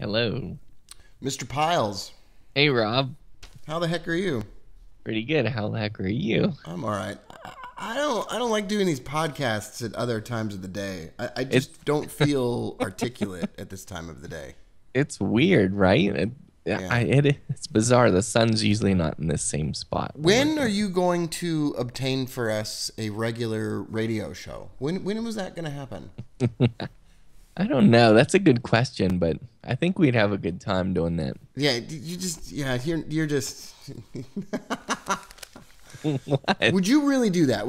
Hello. Mr. Piles, Hey, Rob. how the heck are you? Pretty good. How the heck are you? I'm all right. I don't like doing these podcasts at other times of the day. I It's just don't feel articulate at this time of the day. it's weird, right? Yeah. It's bizarre. The sun's usually not in this same spot when we're When are doing. you going to obtain for us a regular radio show? When was that going to happen? I don't know. That's a good question, but I think we'd have a good time doing that. Yeah, you just you're just. What? Would you really do that?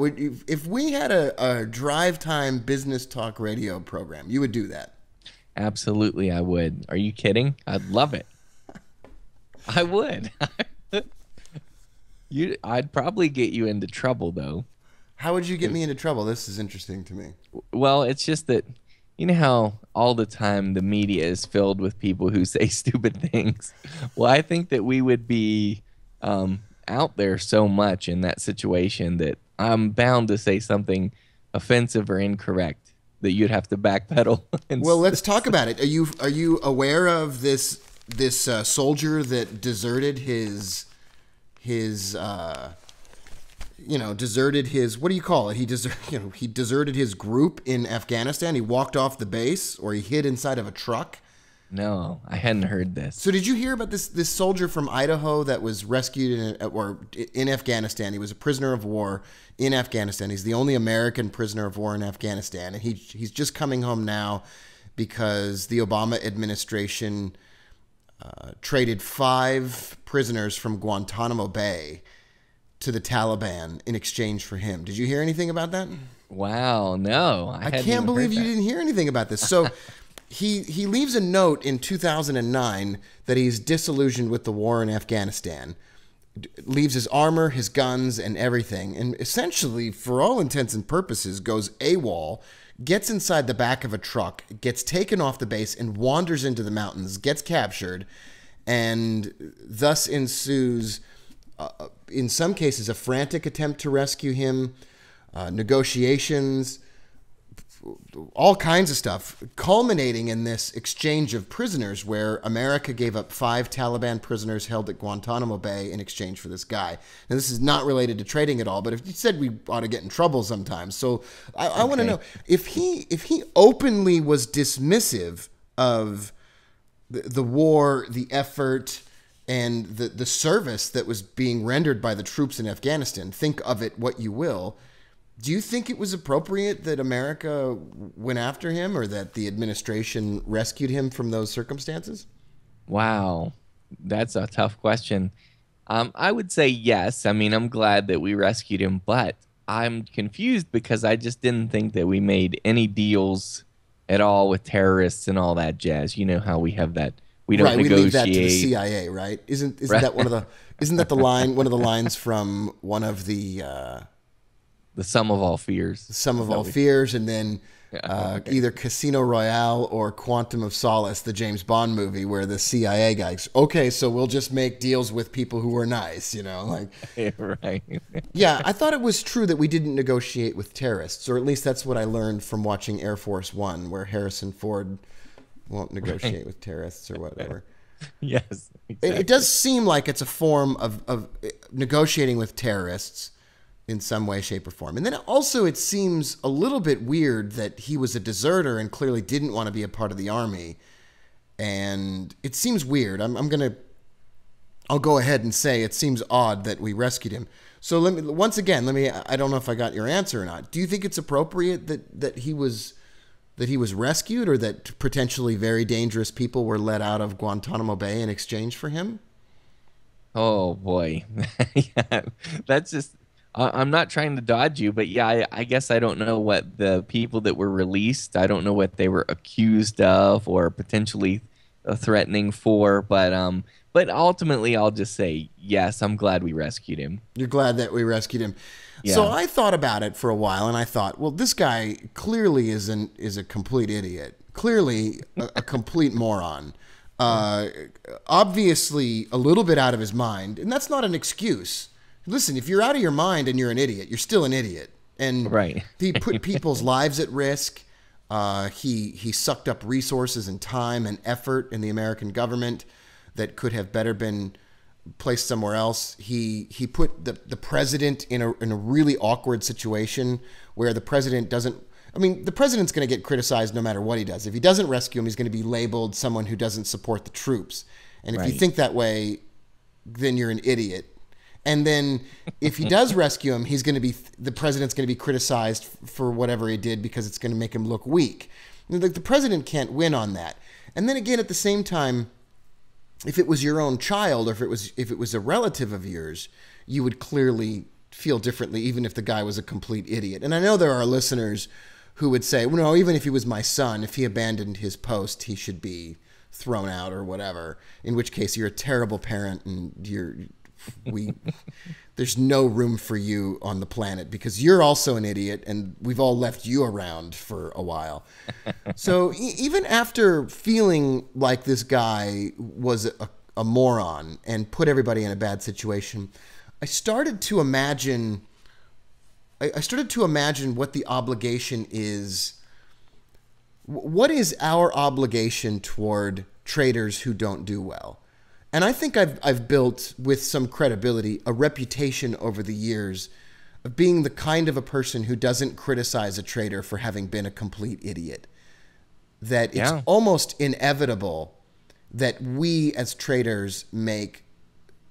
If we had a drive time business talk radio program, you would do that? Absolutely, I would. Are you kidding? I'd love it. I would. I'd probably get you into trouble though. How would you get me into trouble? This is interesting to me. Well, it's just that you know how all the time the media is filled with people who say stupid things. Well, I think that we would be out there so much in that situation that I'm bound to say something offensive or incorrect that you'd have to backpedal. And Well, let's talk about it. Are you aware of this soldier that deserted his deserted his, what do you call it? He deserted his group in Afghanistan. He walked off the base, or he hid inside of a truck. No, I hadn't heard this. So did you hear about this soldier from Idaho that was rescued in Afghanistan? He was a prisoner of war in Afghanistan. He's the only American prisoner of war in Afghanistan, and he's just coming home now because the Obama administration traded 5 prisoners from Guantanamo Bay to the Taliban in exchange for him. Did you hear anything about that? Wow, no, I I hadn't can't even believe heard you that. didn't hear anything about this. So he leaves a note in 2009 that he's disillusioned with the war in Afghanistan, leaves his armor, his guns, and everything, and essentially, for all intents and purposes, goes AWOL, gets inside the back of a truck, gets taken off the base, and wanders into the mountains, gets captured, and thus ensues, in some cases, a frantic attempt to rescue him, negotiations, all kinds of stuff, culminating in this exchange of prisoners where America gave up 5 Taliban prisoners held at Guantanamo Bay in exchange for this guy. Now, this is not related to trading at all, but if you said we ought to get in trouble sometimes. So I want to know if he openly was dismissive of the war, the effort, and the service that was being rendered by the troops in Afghanistan. Think of it what you will. Do you think it was appropriate that America went after him, or that the administration rescued him from those circumstances? Wow, that's a tough question. I would say yes. I mean, I'm glad that we rescued him, but I'm confused because I just didn't think that we made any deals at all with terrorists and all that jazz. You know how we have that. We don't Right, we leave that to the negotiate. CIA, right? Isn't Right. that isn't that the line, one of the lines from one of the The sum of all fears. Sum Is of that All what- Fears, and then Okay. either Casino Royale or Quantum of Solace, the James Bond movie, where the CIA guys, okay, so we'll just make deals with people who are nice, like. Right. Yeah, I thought it was true that we didn't negotiate with terrorists, or at least that's what I learned from watching Air Force One, where Harrison Ford won't negotiate with terrorists or whatever. Yes. It Exactly. does seem like it's a form of negotiating with terrorists in some way, shape, or form. And then also it seems a little bit weird that he was a deserter and clearly didn't want to be a part of the army. And it seems weird. I'll go ahead and say it seems odd that we rescued him. So I don't know if I got your answer or not. Do you think it's appropriate that he was rescued, or that potentially very dangerous people were let out of Guantanamo Bay in exchange for him? Oh boy. Yeah. That's just I'm not trying to dodge you, but yeah, I guess I don't know what the people that were released, I don't know what they were accused of or potentially threatening for, but ultimately I'll just say yes, I'm glad we rescued him. You're glad that we rescued him. Yeah. So I thought about it for a while, and I thought, well, this guy clearly is a complete idiot. Clearly a complete moron. Obviously a little bit out of his mind, and that's not an excuse. Listen, if you're out of your mind and you're an idiot, you're still an idiot. And Right. he put people's lives at risk. He sucked up resources and time and effort in the American government that could have better been placed somewhere else. He put the president in a really awkward situation where the president doesn't. I mean, the president's going to get criticized no matter what he does. If he doesn't rescue him, he's going to be labeled someone who doesn't support the troops. And if you think that way, then you're an idiot. And then if he does rescue him, the president's going to be criticized for whatever he did because it's going to make him look weak. Like, the president can't win on that. And then again, at the same time, if it was your own child, or if it was a relative of yours, you would clearly feel differently, even if the guy was a complete idiot. And I know there are listeners who would say, well, no, even if he was my son, if he abandoned his post, he should be thrown out or whatever. In which case, you're a terrible parent, and there's no room for you on the planet because you're also an idiot, and we've all left you around for a while. So even after feeling like this guy was a moron and put everybody in a bad situation, I started to imagine what the obligation is. What is our obligation toward traders who don't do well? And I think I've built, with some credibility, a reputation over the years of being the kind of a person who doesn't criticize a trader for having been a complete idiot. That it's almost inevitable that we as traders make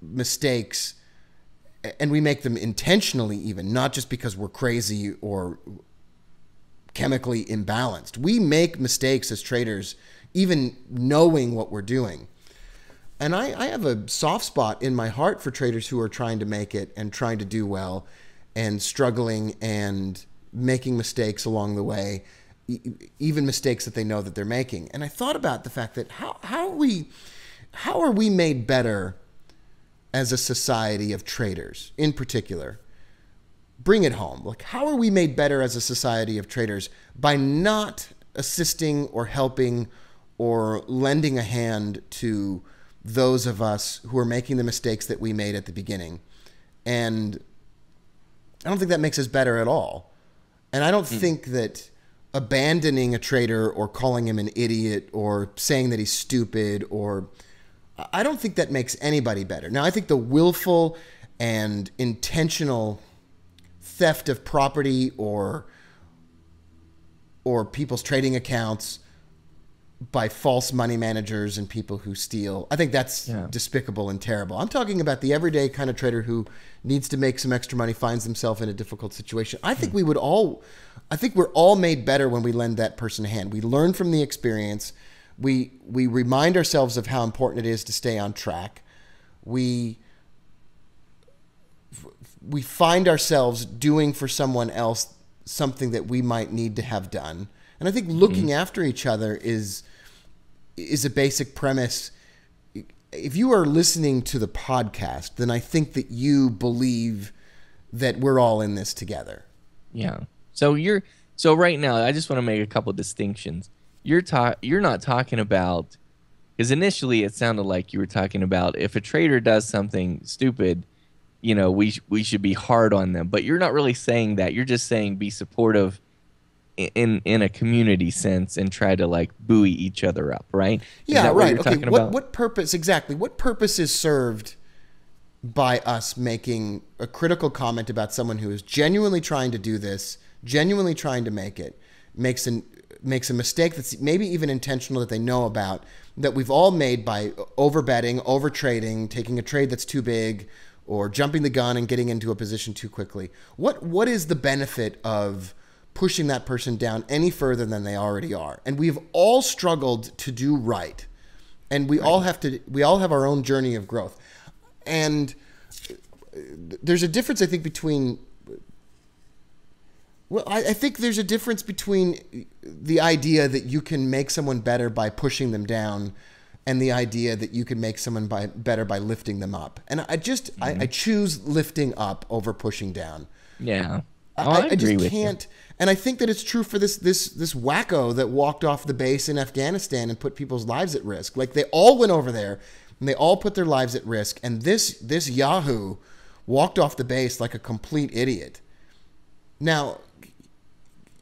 mistakes, and we make them intentionally, even, not just because we're crazy or chemically imbalanced. We make mistakes as traders, even knowing what we're doing. And I have a soft spot in my heart for traders who are trying to make it and trying to do well and struggling and making mistakes along the way, even mistakes that they know that they're making. And I thought about the fact that how are we made better as a society of traders in particular? Bring it home. Like, how are we made better as a society of traders by not assisting or helping or lending a hand to those of us who are making the mistakes that we made at the beginning? And I don't think that makes us better at all. And I don't think that abandoning a trader or calling him an idiot or saying that he's stupid, I don't think that makes anybody better. Now, I think the willful and intentional theft of property or people's trading accounts by false money managers and people who steal, I think that's despicable and terrible. I'm talking about the everyday kind of trader who needs to make some extra money, finds himself in a difficult situation. I think we're all made better when we lend that person a hand. We learn from the experience. We remind ourselves of how important it is to stay on track. We find ourselves doing for someone else something that we might need to have done. And I think looking after each other is a basic premise. If you are listening to the podcast, then I think that you believe that we're all in this together. Yeah. So right now, I just want to make a couple of distinctions. You're not talking about, because initially it sounded like you were talking about if a trader does something stupid, we should be hard on them. But you're not really saying that. You're just saying be supportive in a community sense and try to like buoy each other up, right? Yeah, right. Okay. What purpose exactly? What purpose is served by us making a critical comment about someone who is genuinely trying to do this, genuinely trying to make it, makes a mistake that's maybe even intentional that they know about, that we've all made by over betting, over trading, taking a trade that's too big, or jumping the gun and getting into a position too quickly? What is the benefit of pushing that person down any further than they already are? And we've all struggled to do right. And we all have our own journey of growth. And there's a difference, I think, between I think there's a difference between the idea that you can make someone better by pushing them down and the idea that you can make someone better by lifting them up. And I choose lifting up over pushing down. Yeah. I agree just can't. And I think that it's true for this wacko that walked off the base in Afghanistan and put people's lives at risk. Like, they all went over there and they all put their lives at risk. And this Yahoo walked off the base like a complete idiot. Now,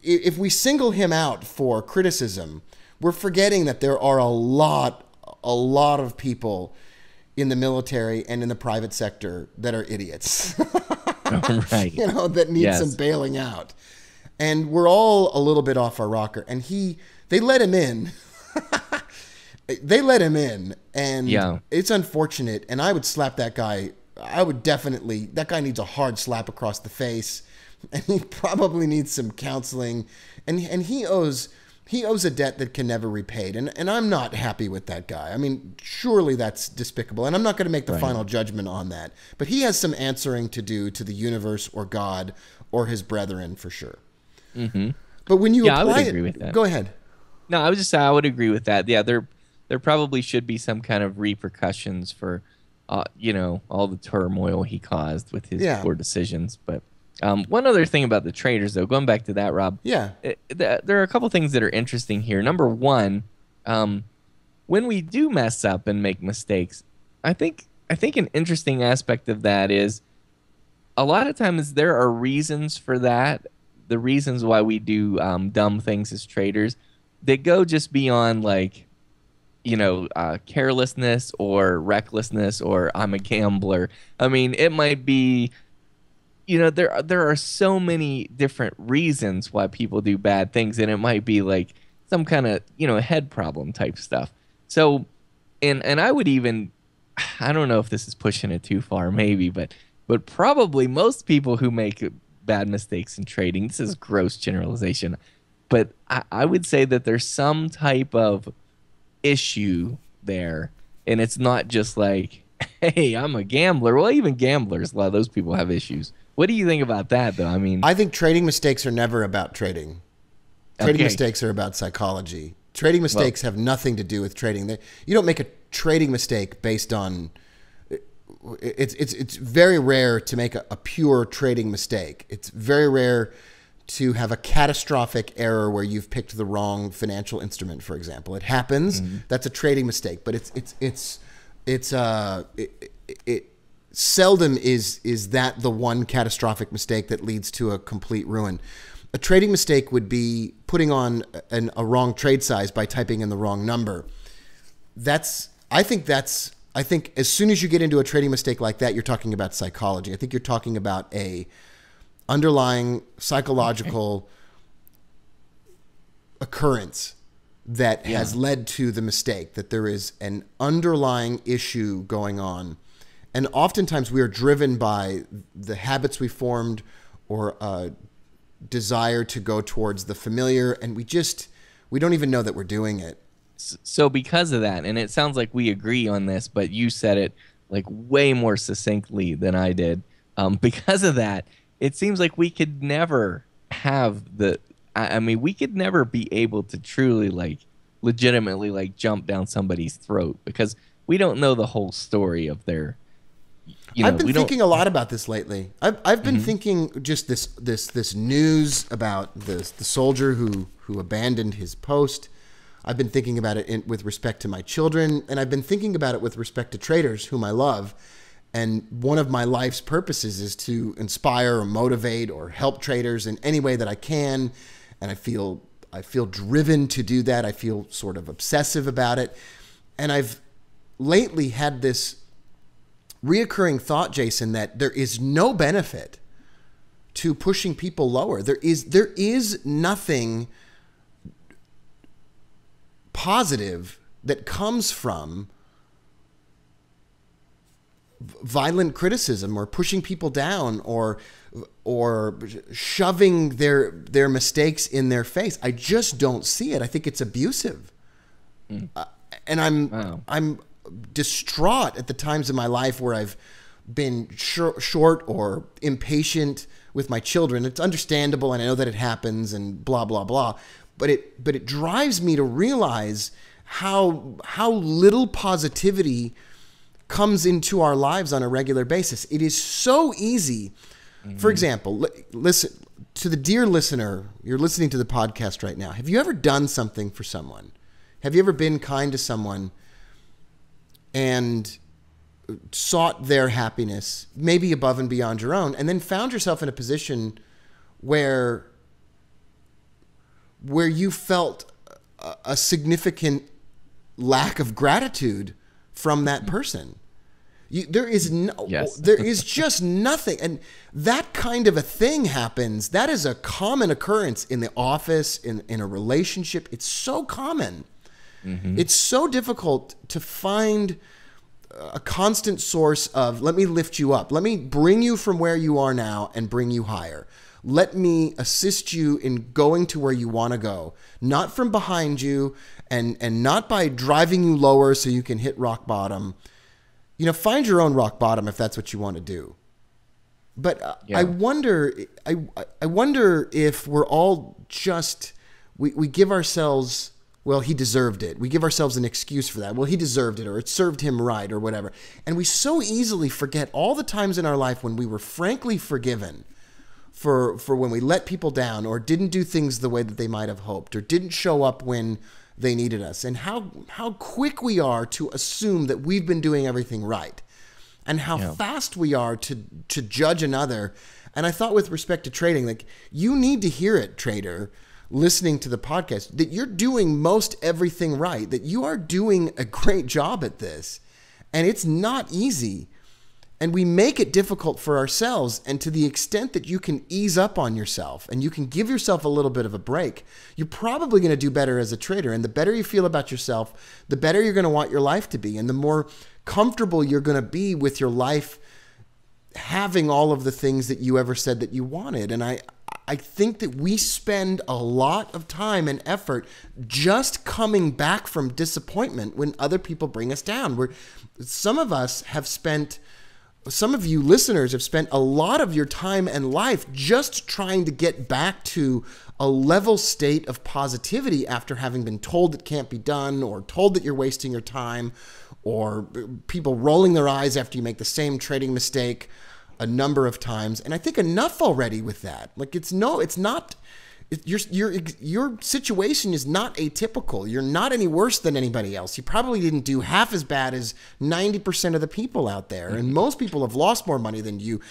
if we single him out for criticism, we're forgetting that there are a lot of people in the military and in the private sector that are idiots. Right. You know, that need some Yes. bailing out. And we're all a little bit off our rocker. And they let him in. They let him in. And Yeah. it's unfortunate. And I would slap that guy. That guy needs a hard slap across the face. And he probably needs some counseling. And he owes a debt that can never be repaid. And I'm not happy with that guy. I mean, surely that's despicable. And I'm not going to make the final judgment on that. But he has some answering to do to the universe or God or his brethren for sure. Mm-hmm. But when you Yeah, I would apply agree it, with that. go ahead. No, I was just saying I would agree with that. Yeah, there probably should be some kind of repercussions for, all the turmoil he caused with his Yeah. poor decisions. But one other thing about the traders, though, going back to that, Rob, Yeah. there are a couple things that are interesting here. Number one, when we do mess up and make mistakes, I think an interesting aspect of that is a lot of times there are reasons for that. The reasons why we do dumb things as traders that go just beyond like, carelessness or recklessness or I'm a gambler. I mean, it might be, there are so many different reasons why people do bad things, and it might be like some kind of head problem type stuff. So, and I would even, I don't know if this is pushing it too far, maybe, but probably most people who make bad mistakes in trading, this is gross generalization, but I would say that there's some type of issue there, and it's not just like, hey, I'm a gambler. Well, even gamblers, a lot of those people have issues. What do you think about that, though? I mean, I think trading mistakes are never about trading. Trading Okay. mistakes are about psychology. Trading mistakes have nothing to do with trading. You don't make a trading mistake based on. It's very rare to make a pure trading mistake. It's very rare to have a catastrophic error where you've picked the wrong financial instrument, for example. It happens. Mm-hmm. That's a trading mistake, but it seldom is that the one catastrophic mistake that leads to a complete ruin. A trading mistake would be putting on a wrong trade size by typing in the wrong number. I think as soon as you get into a trading mistake like that, you're talking about psychology. I think you're talking about a underlying psychological occurrence that has led to the mistake, that there is an underlying issue going on. And oftentimes we are driven by the habits we formed or a desire to go towards the familiar, and we don't even know that we're doing it. So because of that, and it sounds like we agree on this, but you said it like way more succinctly than I did. Because of that, it seems like we could never have we could never be able to truly like legitimately like jump down somebody's throat because we don't know the whole story of their. I've been thinking a lot about this lately. I've been thinking just this news about the soldier who abandoned his post. I've been thinking about it with respect to my children, and I've been thinking about it with respect to traders whom I love. And one of my life's purposes is to inspire or motivate or help traders in any way that I can. And I feel driven to do that. I feel sort of obsessive about it. And I've lately had this reoccurring thought, Jason, that there is no benefit to pushing people lower. There is nothing positive that comes from violent criticism or pushing people down or shoving their mistakes in their face. I just don't see it. I think it's abusive. And I'm distraught at the times in my life where I've been short or impatient with my children. It's understandable, and I know that it happens, and blah blah blah. But it drives me to realize how little positivity comes into our lives on a regular basis. It is so easy. For example, listen to the dear listener. You're listening to the podcast right now. Have you ever done something for someone? Have you ever been kind to someone and sought their happiness, maybe above and beyond your own, and then found yourself in a position where where you felt a significant lack of gratitude from that person. There Yes. is just nothing. And that kind of a thing happens. That is a common occurrence in the office, in a relationship. It's so common. It's so difficult to find a constant source of, let me lift you up. Let me bring you from where you are now and bring you higher. Let me assist you in going to where you want to go, not from behind you and not by driving you lower so you can hit rock bottom. Find your own rock bottom if that's what you want to do. But Yeah. I wonder if we're all just, we give ourselves, well, he deserved it. We give ourselves an excuse for that. Well, he deserved it, or it served him right, or whatever. And we so easily forget all the times in our life when we were frankly forgiven for when we let people down or didn't do things the way that they might have hoped or didn't show up when they needed us, and how quick we are to assume that we've been doing everything right, and how fast we are to judge another. And I thought, with respect to trading, like, you need to hear it, trader, listening to the podcast, that you're doing most everything right, that you are doing a great job at this, and it's not easy. And we make it difficult for ourselves. And to the extent that you can ease up on yourself and you can give yourself a little bit of a break, you're probably going to do better as a trader. And the better you feel about yourself, the better you're going to want your life to be. And the more comfortable you're going to be with your life having all of the things that you ever said that you wanted. And I think that we spend a lot of time and effort just coming back from disappointment when other people bring us down. Some of you listeners have spent a lot of your time and life just trying to get back to a level state of positivity after having been told it can't be done, or told that you're wasting your time, or people rolling their eyes after you make the same trading mistake a number of times. And I think enough already with that. Like, it's not. Your situation is not atypical. You're not any worse than anybody else. You probably didn't do half as bad as 90% of the people out there. And most people have lost more money than you,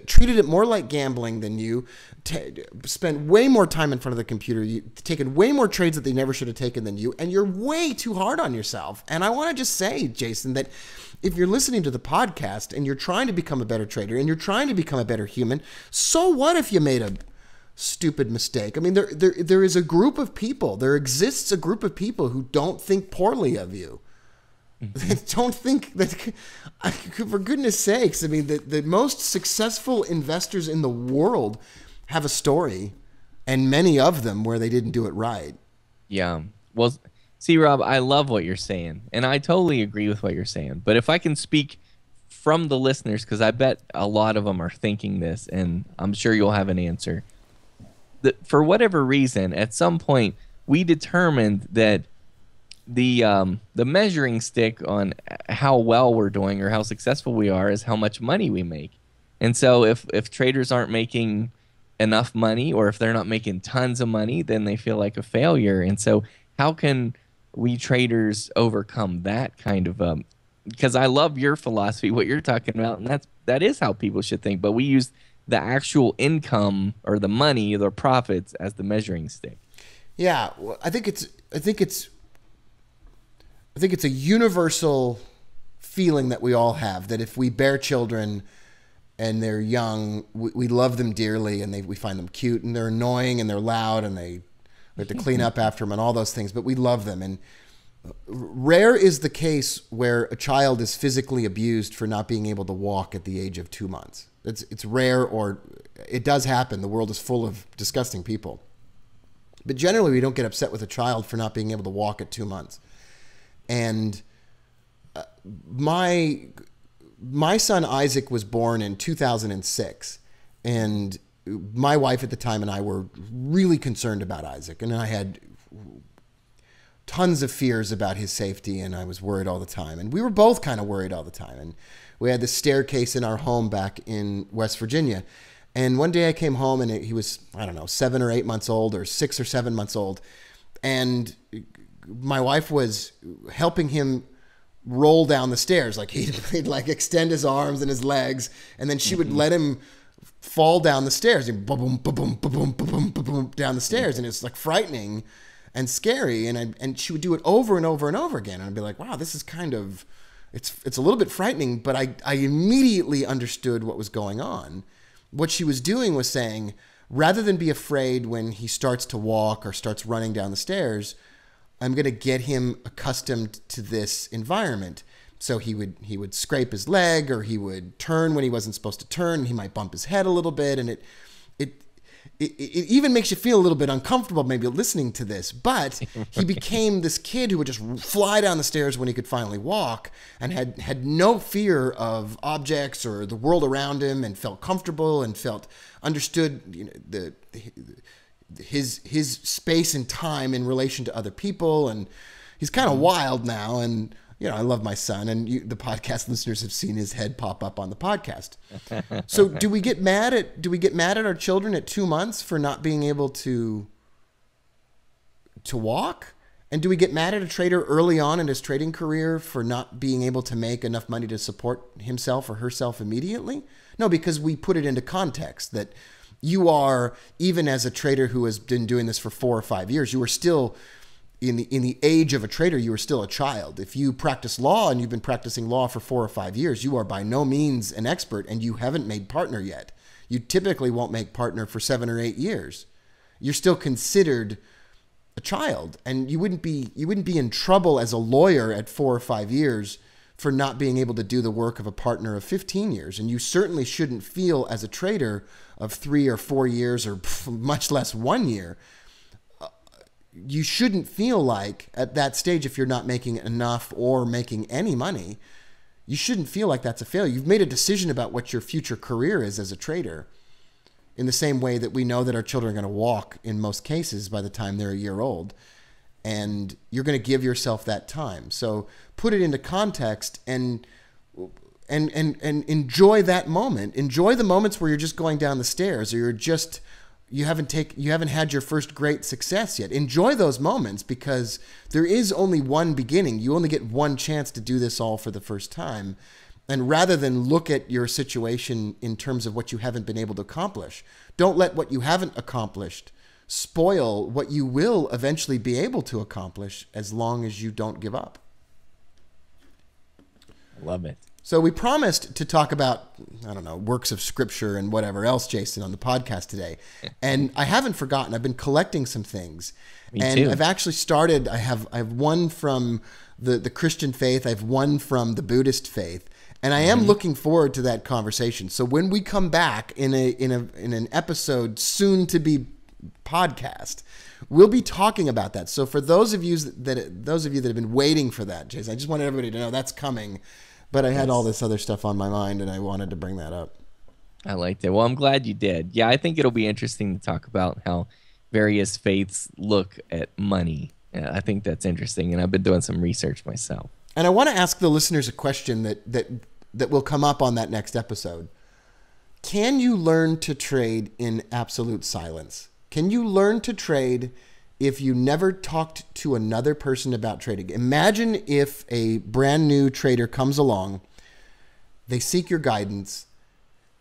treated it more like gambling than you, spent way more time in front of the computer, taken way more trades that they never should have taken than you, and you're way too hard on yourself. And I want to just say, Jason, that if you're listening to the podcast and you're trying to become a better trader and you're trying to become a better human, so what if you made a stupid mistake? I mean, there is a group of people, there exists a group of people who don't think poorly of you. They don't think that, for goodness sakes, I mean, the most successful investors in the world have a story, and many of them where they didn't do it right. Yeah. Well, see, Rob, I love what you're saying, and I totally agree with what you're saying. But if I can speak from the listeners, because I bet a lot of them are thinking this, and I'm sure you'll have an answer. For whatever reason, at some point, we determined that the measuring stick on how well we're doing or how successful we are is how much money we make. And so if traders aren't making enough money, or if they're not making tons of money, then they feel like a failure. And so how can we traders overcome that kind of because I love your philosophy, what you're talking about, and that is how people should think. But we use the actual income or the money, the profits, as the measuring stick. Yeah, well, I think it's a universal feeling that we all have, that if we bear children and they're young, we love them dearly, and we find them cute, and they're annoying and they're loud, and we have to clean up after them and all those things, but we love them. And rare is the case where a child is physically abused for not being able to walk at the age of 2 months. It's rare, or it does happen. The world is full of disgusting people. But generally, we don't get upset with a child for not being able to walk at 2 months. And my son Isaac was born in 2006, and my wife at the time and I were really concerned about Isaac, and I had tons of fears about his safety, and I was worried all the time, and we were both kind of worried all the time. And we had this staircase in our home back in West Virginia, and one day I came home and he was, I don't know, 7 or 8 months old, or 6 or 7 months old, and my wife was helping him roll down the stairs. Like he'd like extend his arms and his legs, and then she would let him fall down the stairs, and boom, boom, boom, boom, boom, boom, boom, down the stairs, and it's like frightening and scary. And she would do it over and over and over again, and I'd be like, wow, this is kind of, it's a little bit frightening, but I immediately understood what was going on. What she was doing was saying, rather than be afraid when he starts to walk or starts running down the stairs, I'm going to get him accustomed to this environment. So he would scrape his leg, or he would turn when he wasn't supposed to turn. And he might bump his head a little bit, and it even makes you feel a little bit uncomfortable maybe listening to this. But he became this kid who would just fly down the stairs when he could finally walk, and had no fear of objects or the world around him, and felt comfortable and felt understood, you know, his space and time in relation to other people. And he's kind of wild now, and you know, I love my son, and the podcast listeners have seen his head pop up on the podcast. So do we get mad at our children at 2 months for not being able to walk? And do we get mad at a trader early on in his trading career for not being able to make enough money to support himself or herself immediately? No, because we put it into context that you are, even as a trader who has been doing this for 4 or 5 years, you are still in the age of a trader. You are still a child. If you practice law and you've been practicing law for 4 or 5 years, you are by no means an expert, and you haven't made partner yet. You typically won't make partner for 7 or 8 years. You're still considered a child, and you wouldn't be in trouble as a lawyer at 4 or 5 years for not being able to do the work of a partner of 15 years. And you certainly shouldn't feel as a trader of 3 or 4 years, or much less 1 year. You shouldn't feel like at that stage, if you're not making enough or making any money, you shouldn't feel like that's a failure. You've made a decision about what your future career is as a trader, in the same way that we know that our children are going to walk in most cases by the time they're a year old. And you're going to give yourself that time. So put it into context and enjoy that moment. Enjoy the moments where you're just going down the stairs, or you haven't had your first great success yet. Enjoy those moments, because there is only one beginning. You only get one chance to do this all for the first time. And rather than look at your situation in terms of what you haven't been able to accomplish, don't let what you haven't accomplished spoil what you will eventually be able to accomplish, as long as you don't give up. Love it. So we promised to talk about, I don't know, works of scripture and whatever else, Jason, on the podcast today. And I haven't forgotten. I've been collecting some things. Me and too. I've actually started, I have one from the Christian faith. I have one from the Buddhist faith. And I am looking forward to that conversation. So when we come back in an episode soon to be podcast, we'll be talking about that. So for those of you that have been waiting for that, Jason, I just wanted everybody to know that's coming. But I had all this other stuff on my mind, and I wanted to bring that up. I liked it. Well, I'm glad you did. Yeah, I think it'll be interesting to talk about how various faiths look at money. Yeah, I think that's interesting, and I've been doing some research myself. And I want to ask the listeners a question that will come up on that next episode. Can you learn to trade in absolute silence? Can you learn to trade if you never talked to another person about trading? Imagine if a brand new trader comes along, they seek your guidance,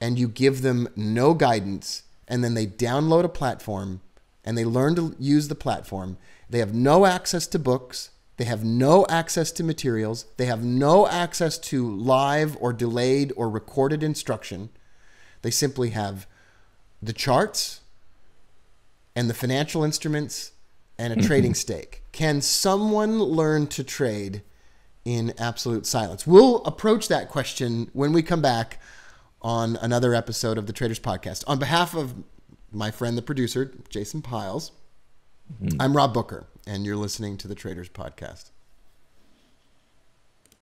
and you give them no guidance, and then they download a platform and they learn to use the platform. They have no access to books. They have no access to materials. They have no access to live or delayed or recorded instruction. They simply have the charts and the financial instruments and a trading stake. Can someone learn to trade in absolute silence? We'll approach that question when we come back on another episode of the Traders Podcast. On behalf of my friend, the producer, Jason Piles, I'm Rob Booker, and you're listening to the Traders Podcast.